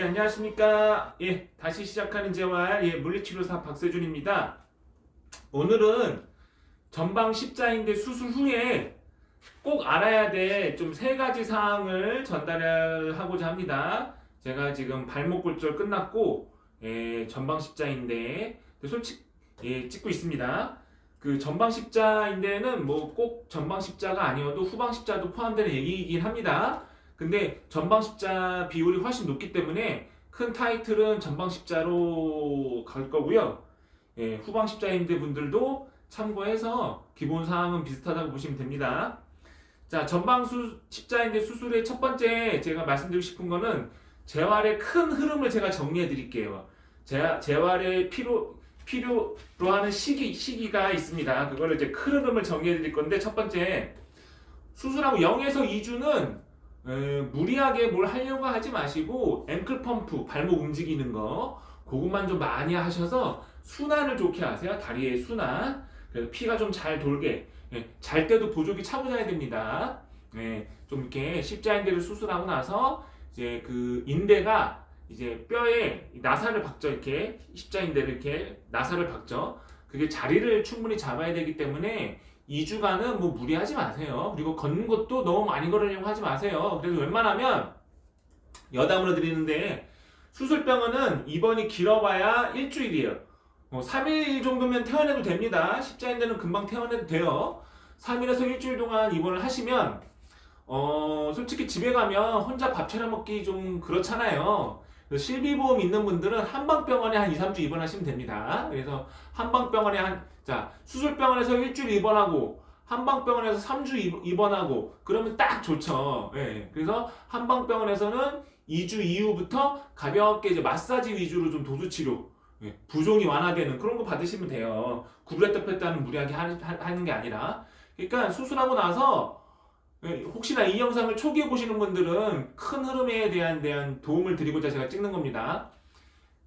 안녕하십니까. 다시 시작하는 재활, 물리치료사 박세준입니다. 오늘은 전방 십자인대 수술 후에 꼭 알아야 될 좀 세 가지 사항을 전달하고자 합니다. 제가 지금 발목 골절 끝났고, 전방 십자인대 찍고 있습니다. 그 전방 십자인대는 뭐 꼭 전방 십자가 아니어도 후방 십자도 포함되는 얘기이긴 합니다. 근데 전방 십자 비율이 훨씬 높기 때문에 큰 타이틀은 전방 십자로 갈 거고요. 후방 십자인대 분들도 참고해서 기본 사항은 비슷하다고 보시면 됩니다. 자, 전방 십자인대 수술의 첫 번째 제가 말씀드리고 싶은 거는 재활의 큰 흐름을 제가 정리해 드릴게요. 재활의 필요로 하는 시기가 있습니다. 그거를 이제 큰 흐름을 정리해 드릴 건데, 첫 번째, 수술하고 0에서 2주는 무리하게 뭘 하려고 하지 마시고 앵클 펌프, 발목 움직이는 거 그것만 좀 많이 하셔서 순환을 좋게 하세요. 다리의 순환. 그래서 피가 좀 잘 돌게. 잘 때도 보조기 차고 자야 됩니다. 좀 이렇게 십자인대를 수술하고 나서 이제 그 인대가 이제 뼈에 나사를 박죠. 이렇게 십자인대를 이렇게 나사를 박죠. 그게 자리를 충분히 잡아야 되기 때문에 2주간은 뭐 무리하지 마세요. 그리고 걷는 것도 너무 많이 걸으려고 하지 마세요. 그래서 웬만하면 여담으로 드리는데, 수술병원은 입원이 길어봐야 일주일이에요. 3일 정도면 퇴원해도 됩니다. 십자인대는 금방 퇴원해도 돼요. 3일에서 일주일 동안 입원을 하시면 솔직히 집에 가면 혼자 밥 차려 먹기 좀 그렇잖아요. 실비보험 있는 분들은 한방병원에 한 2, 3주 입원하시면 됩니다. 그래서 한방병원에 수술병원에서 일주일 입원하고 한방병원에서 3주 입원하고 그러면 딱 좋죠. 그래서 한방병원에서는 2주 이후부터 가볍게 이제 마사지 위주로 좀 도수치료, 부종이 완화되는 그런 거 받으시면 돼요. 구부렸다 폈다는 무리하게 하는 게 아니라. 그러니까 수술하고 나서 혹시나 이 영상을 초기에 보시는 분들은 큰 흐름에 대한 도움을 드리고자 제가 찍는 겁니다.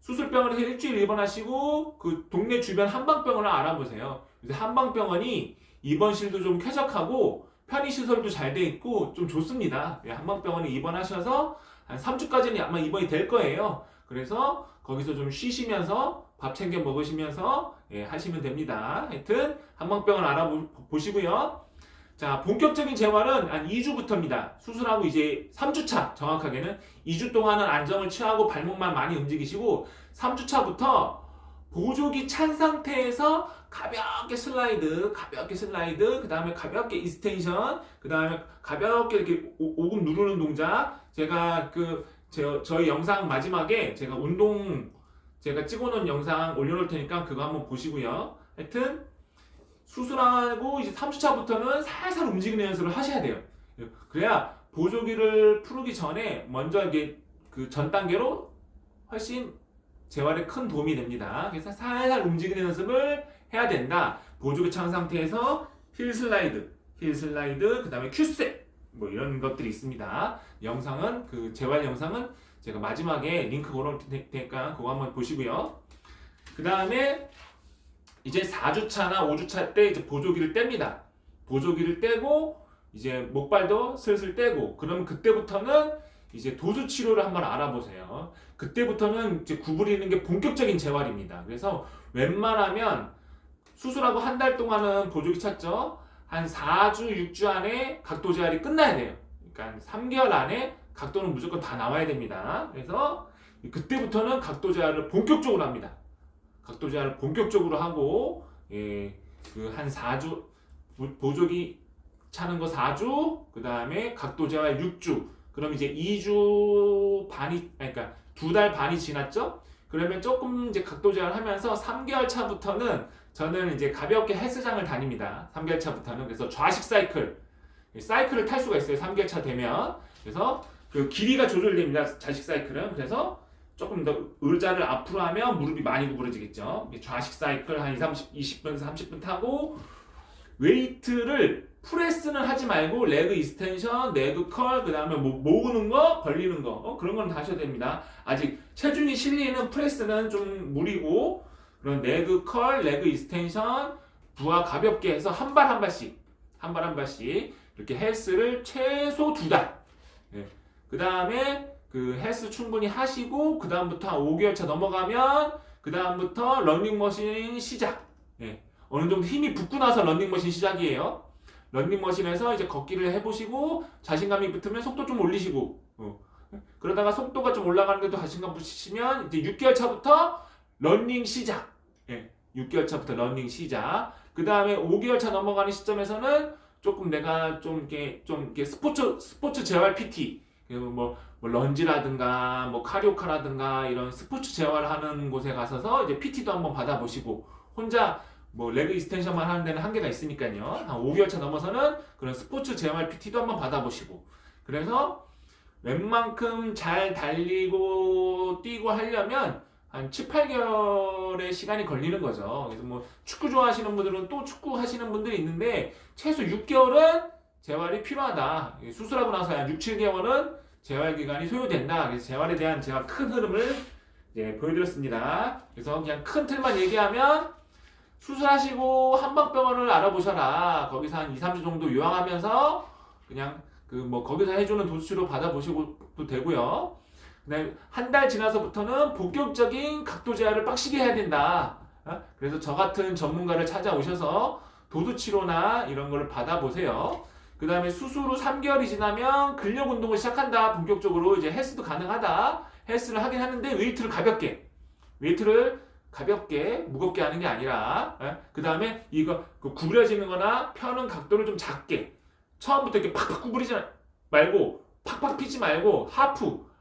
수술병원에서 일주일 입원하시고 그 동네 주변 한방병원을 알아보세요. 그래서 한방병원이 입원실도 좀 쾌적하고 편의시설도 잘 돼 있고 좀 좋습니다. 한방병원에 입원하셔서 한 3주까지는 아마 입원이 될 거예요. 그래서 거기서 좀 쉬시면서 밥 챙겨 먹으시면서 하시면 됩니다. 하여튼 한방병원 알아보시고요. 자, 본격적인 재활은 한 2주부터입니다. 수술하고 이제 3주차, 정확하게는 2주 동안은 안정을 취하고 발목만 많이 움직이시고, 3주차부터 보조기 찬 상태에서 가볍게 슬라이드, 그 다음에 가볍게 이스텐션, 그 다음에 가볍게 이렇게 오금 누르는 동작. 제가 저희 영상 마지막에 제가 찍어놓은 영상 올려놓을 테니까 그거 한번 보시고요. 하여튼 수술하고 이제 3주차부터는 살살 움직이는 연습을 하셔야 돼요. 그래야 보조기를 풀기 전에 먼저 이게 그 전 단계로 훨씬 재활에 큰 도움이 됩니다. 그래서 살살 움직이는 연습을 해야 된다. 보조기 찬 상태에서 힐 슬라이드, 그 다음에 큐셋, 뭐 이런 것들이 있습니다. 영상은 그 재활 영상은 제가 마지막에 링크 걸어놓을 테니까 그거 한번 보시고요. 그 다음에 이제 4주차나 5주차 때 이제 보조기를 뗍니다. 보조기를 떼고 이제 목발도 슬슬 떼고, 그러면 그때부터는 이제 도수 치료를 한번 알아보세요. 그때부터는 이제 구부리는 게 본격적인 재활입니다. 그래서 웬만하면 수술하고 한 달 동안은 보조기 찼죠. 한 4주, 6주 안에 각도 재활이 끝나야 돼요. 그러니까 3개월 안에 각도는 무조건 다 나와야 됩니다. 그래서 그때부터는 각도 재활을 본격적으로 합니다. 각도 재활을 본격적으로 하고, 그 한 4주, 보조기 차는 거 4주, 그 다음에 각도 재활 6주, 그럼 이제 2주 반이, 그러니까 2달 반이 지났죠? 그러면 조금 이제 각도 재활 하면서 3개월 차부터는 저는 이제 가볍게 헬스장을 다닙니다. 3개월 차부터는. 그래서 좌식 사이클을 탈 수가 있어요. 3개월 차 되면. 그래서 그 길이가 조절됩니다. 좌식 사이클은. 그래서 조금 더 의자를 앞으로 하면 무릎이 많이 구부러지겠죠. 좌식 사이클 한 20분에서 30분 타고, 웨이트를 프레스는 하지 말고 레그 이스텐션, 레그 컬, 그 다음에 뭐 모으는 거, 벌리는 거, 그런 건 다 하셔야 됩니다. 아직 체중이 실리는 프레스는 좀 무리고, 그런 레그 컬, 레그 이스텐션, 부하 가볍게 해서 한 발 한 발씩 이렇게 헬스를 최소 2달. 그 다음에 그 헬스 충분히 하시고 그 다음부터 한 5개월 차 넘어가면 그 다음부터 러닝머신 시작. 예. 어느 정도 힘이 붙고 나서 러닝머신 시작이에요. 러닝머신에서 이제 걷기를 해보시고 자신감이 붙으면 속도 좀 올리시고 그러다가 속도가 좀 올라가는데도 자신감 붙이시면 이제 6개월 차부터 러닝 시작. 예. 6개월 차부터 러닝 시작. 그 다음에 5개월 차 넘어가는 시점에서는 조금 내가 좀 이렇게 스포츠 재활 PT 뭐 런지라든가 뭐 카리오카라든가 이런 스포츠 재활을 하는 곳에 가서서 이제 PT도 한번 받아보시고 혼자 뭐 레그 익스텐션만 하는 데는 한계가 있으니까요. 한 5개월 차 넘어서는 그런 스포츠 재활 PT도 한번 받아보시고 그래서 웬만큼 잘 달리고 뛰고 하려면 한 7, 8개월의 시간이 걸리는 거죠. 그래서 뭐 축구 좋아하시는 분들은 또 축구 하시는 분들이 있는데 최소 6개월은 재활이 필요하다. 수술하고 나서 한 6, 7개월은 재활 기간이 소요된다. 그래서 재활에 대한 제가 큰 흐름을 이제 보여드렸습니다. 그래서 그냥 큰 틀만 얘기하면 수술하시고 한방병원을 알아보셔라. 거기서 한 2, 3주 정도 요양하면서 그냥 그 뭐 거기서 해주는 도수치료 받아보시고도 되고요. 한 달 지나서부터는 본격적인 각도 제어를 빡시게 해야 된다. 그래서 저 같은 전문가를 찾아오셔서 도수치료나 이런 걸 받아보세요. 그 다음에 수술 후 3개월이 지나면 근력 운동을 시작한다. 본격적으로 이제 헬스도 가능하다. 헬스를 하긴 하는데 웨이트를 가볍게 무겁게 하는 게 아니라 그 다음에 이거 구부려지는 거나 펴는 각도를 좀 작게 처음부터 이렇게 팍팍 구부리지 말고 팍팍 피지 말고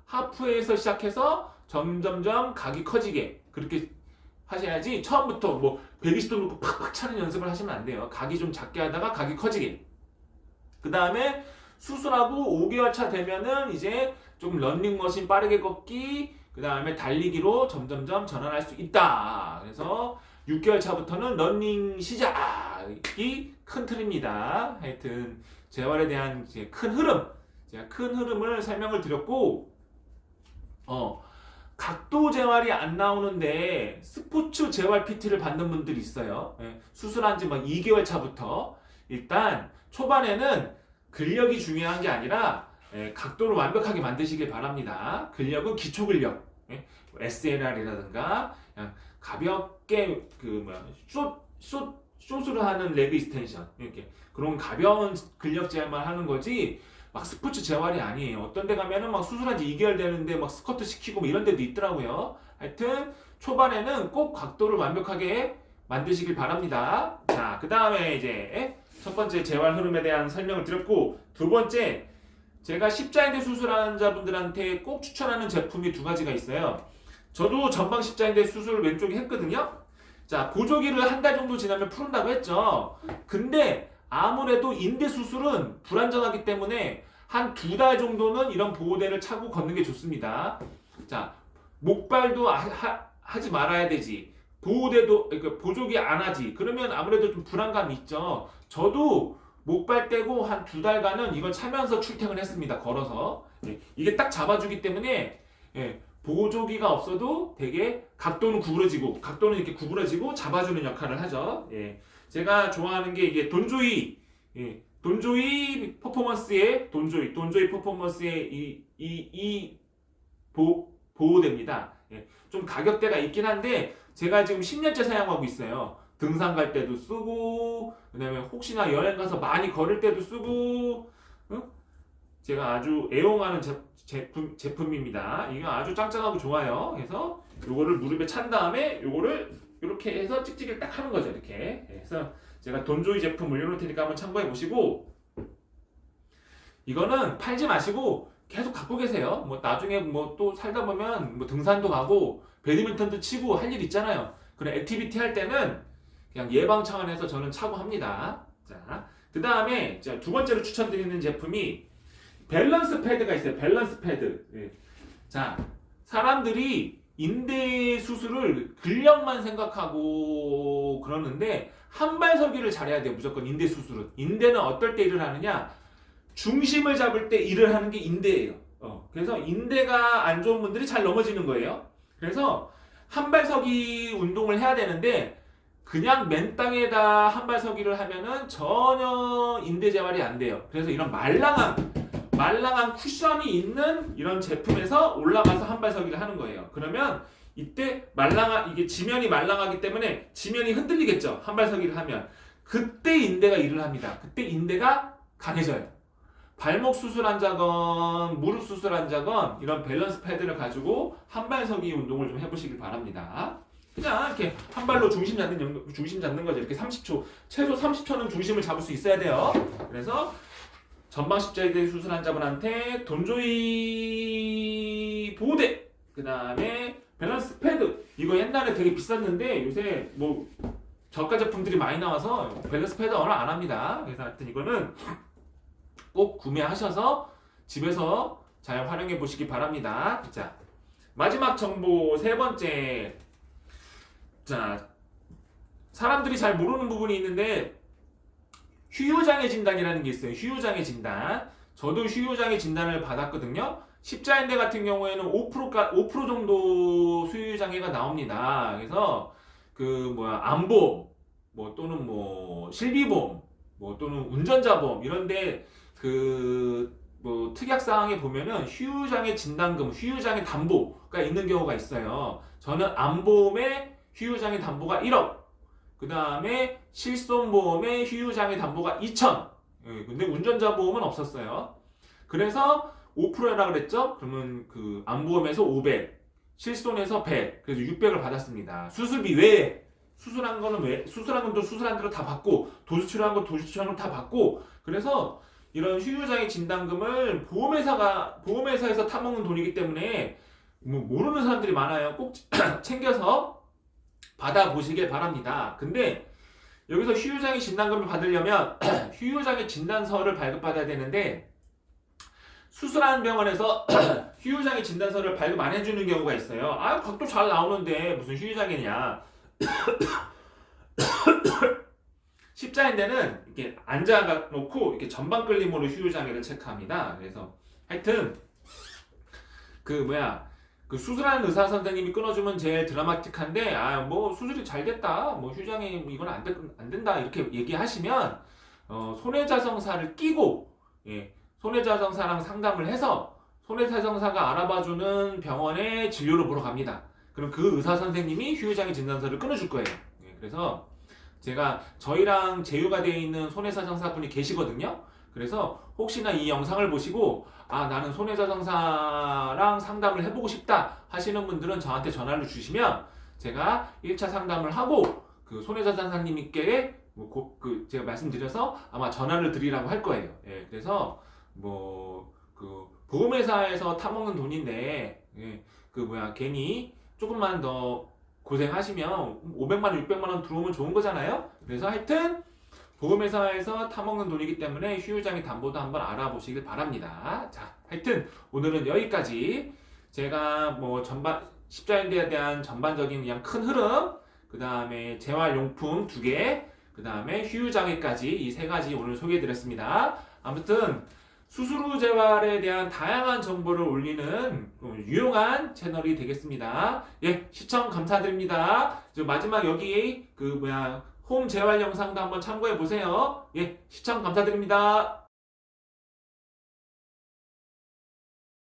하프에서 시작해서 점점점 각이 커지게 그렇게 하셔야지 처음부터 뭐 120도 놓고 팍팍 차는 연습을 하시면 안 돼요. 각이 좀 작게 하다가 각이 커지게. 그 다음에 수술하고 5개월 차 되면은 이제 좀 런닝머신 빠르게 걷기 그 다음에 달리기로 점점점 전환할 수 있다. 그래서 6개월 차부터는 러닝 시작이 큰 틀입니다. 하여튼 재활에 대한 이제 큰 흐름 제가 큰 흐름을 설명을 드렸고 각도 재활이 안 나오는데 스포츠 재활 PT를 받는 분들이 있어요. 수술한 지 막 2개월 차부터 일단 초반에는 근력이 중요한 게 아니라 각도를 완벽하게 만드시길 바랍니다. 근력은 기초 근력, SNR이라든가 그냥 가볍게 숏으로 하는 레그 익스텐션 이렇게 그런 가벼운 근력 재활만 하는 거지. 막 스포츠 재활이 아니에요. 어떤 데 가면은 막 수술한 지 2개월 되는데 막 스쿼트 시키고 뭐 이런 데도 있더라고요. 하여튼 초반에는 꼭 각도를 완벽하게 만드시길 바랍니다. 자, 그 다음에 이제 첫 번째 재활 흐름에 대한 설명을 드렸고 두 번째 제가 십자인대 수술한 환자분들한테 꼭 추천하는 제품이 두 가지가 있어요. 저도 전방 십자인대 수술 왼쪽에 했거든요. 자, 보조기를 한 달 정도 지나면 푸른다고 했죠. 근데 아무래도 인대 수술은 불안정하기 때문에 한 2달 정도는 이런 보호대를 차고 걷는 게 좋습니다. 자, 목발도 하지 말아야 되지. 보호대도, 그러니까 보조기 안 하지. 그러면 아무래도 좀 불안감이 있죠. 저도 목발 떼고 한 2달간은 이걸 차면서 출퇴근을 했습니다. 걸어서. 이게 딱 잡아주기 때문에 보조기가 없어도 되게 각도는 이렇게 구부러지고 잡아주는 역할을 하죠. 제가 좋아하는 게 이게 돈조이 퍼포먼스의 돈조이 퍼포먼스의 이 보호대입니다. 좀 가격대가 있긴 한데 제가 지금 10년째 사용하고 있어요. 등산 갈 때도 쓰고 그다음에 혹시나 여행 가서 많이 걸을 때도 쓰고 제가 아주 애용하는 제품입니다. 이거 아주 짱짱하고 좋아요. 그래서 요거를 무릎에 찬 다음에 요거를 이렇게 해서 찍찍이를 딱 하는 거죠. 이렇게. 그래서 제가 돈조이 제품 올려놓을 테니까 한번 참고해 보시고 이거는 팔지 마시고 계속 갖고 계세요. 뭐 나중에 뭐 또 살다 보면 뭐 등산도 가고 배드민턴도 치고 할 일 있잖아요. 그런 액티비티 할 때는 그냥 예방 차원에서 저는 차고 합니다. 자, 그 다음에 두 번째로 추천드리는 제품이 밸런스 패드가 있어요. 밸런스 패드. 자, 사람들이 인대 수술을 근력만 생각하고 그러는데 한발서기를 잘해야 돼요. 무조건 인대 수술은. 인대는 어떨 때 일을 하느냐? 중심을 잡을 때 일을 하는 게 인대예요. 그래서 인대가 안 좋은 분들이 잘 넘어지는 거예요. 그래서 한발서기 운동을 해야 되는데 그냥 맨 땅에다 한발서기를 하면은 전혀 인대 재활이 안 돼요. 그래서 이런 말랑한 말랑한 쿠션이 있는 이런 제품에서 올라가서 한발서기를 하는 거예요. 그러면 이때 이게 지면이 말랑하기 때문에 지면이 흔들리겠죠. 한발서기를 하면. 그때 인대가 일을 합니다. 그때 인대가 강해져요. 발목 수술한 자건 무릎 수술한 자건 이런 밸런스 패드를 가지고 한발서기 운동을 좀 해보시길 바랍니다. 그냥 이렇게 한 발로 중심 잡는 거죠. 이렇게 30초, 최소 30초는 중심을 잡을 수 있어야 돼요. 그래서 전방 십자인대 수술한 자분한테 돈조이 보호대, 그 다음에 밸런스 패드. 이거 옛날에 되게 비쌌는데 요새 뭐 저가 제품들이 많이 나와서 밸런스 패드 오늘 안 합니다. 그래서 하여튼 이거는 꼭 구매하셔서 집에서 잘 활용해 보시기 바랍니다. 자, 마지막 정보 세 번째. 자, 사람들이 잘 모르는 부분이 있는데 휴유장애 진단이라는 게 있어요. 휴유장애 진단. 저도 휴유장애 진단을 받았거든요. 십자인대 같은 경우에는 5% 정도 수유장애가 나옵니다. 그래서 암보험, 뭐 또는 뭐 실비보험, 뭐 또는 운전자보험 이런데 뭐 특약사항에 보면은 휴유장애 진단금, 휴유장애 담보가 있는 경우가 있어요. 저는 암보험에 휴유장애 담보가 1억, 그 다음에 실손보험에 휴유장애 담보가 2천. 근데 운전자 보험은 없었어요. 그래서 5%라 그랬죠? 그러면 암보험에서 500, 실손에서 100, 그래서 600을 받았습니다. 수술비 외에 수술한 건 또 수술한 대로 다 받고, 도수치료한 건 도수치료한 거 다 받고, 그래서 이런 휴유장애 진단금을 보험회사에서 타먹는 돈이기 때문에 뭐 모르는 사람들이 많아요. 꼭 챙겨서 받아보시길 바랍니다. 근데 여기서 휴유장애 진단금을 받으려면 휴유장애 진단서를 발급받아야 되는데 수술하는 병원에서 휴유장애 진단서를 발급 안 해주는 경우가 있어요. 아, 각도 잘 나오는데 무슨 휴유장애냐. 십자인대는 이렇게 앉아놓고 이렇게 전방 끌림으로 휴유장애를 체크합니다. 그래서 하여튼 수술하는 의사 선생님이 끊어주면 제일 드라마틱한데, 뭐 수술이 잘 됐다, 뭐 휴장애 이건 안 된다 이렇게 얘기하시면 손해자성사를 끼고, 손해자성사랑 상담을 해서 손해자성사가 알아봐주는 병원에 진료를 보러 갑니다. 그럼 그 의사 선생님이 휴유장애 진단서를 끊어줄 거예요. 그래서 저희랑 제휴가 되어 있는 손해자성사분이 계시거든요. 그래서 혹시나 이 영상을 보시고 나는 손해자성사랑 상담을 해보고 싶다 하시는 분들은 저한테 전화를 주시면 제가 1차 상담을 하고 그 손해자상사님께 제가 말씀드려서 아마 전화를 드리라고 할 거예요. 그래서 보험회사에서 타먹는 돈인데 괜히 조금만 더 고생하시면 500만 원, 600만 원 들어오면 좋은 거잖아요. 그래서 하여튼 보험회사에서 타먹는 돈이기 때문에 휴유장애 담보도 한번 알아보시길 바랍니다. 자, 하여튼 오늘은 여기까지. 제가 십자인대에 대한 전반적인 그냥 큰 흐름, 그 다음에 재활용품 2개, 그 다음에 휴유장애까지 이 3가지 오늘 소개해드렸습니다. 아무튼 수술 후 재활에 대한 다양한 정보를 올리는 유용한 채널이 되겠습니다. 시청 감사드립니다. 마지막 여기 홈 재활 영상도 한번 참고해 보세요. 시청 감사드립니다.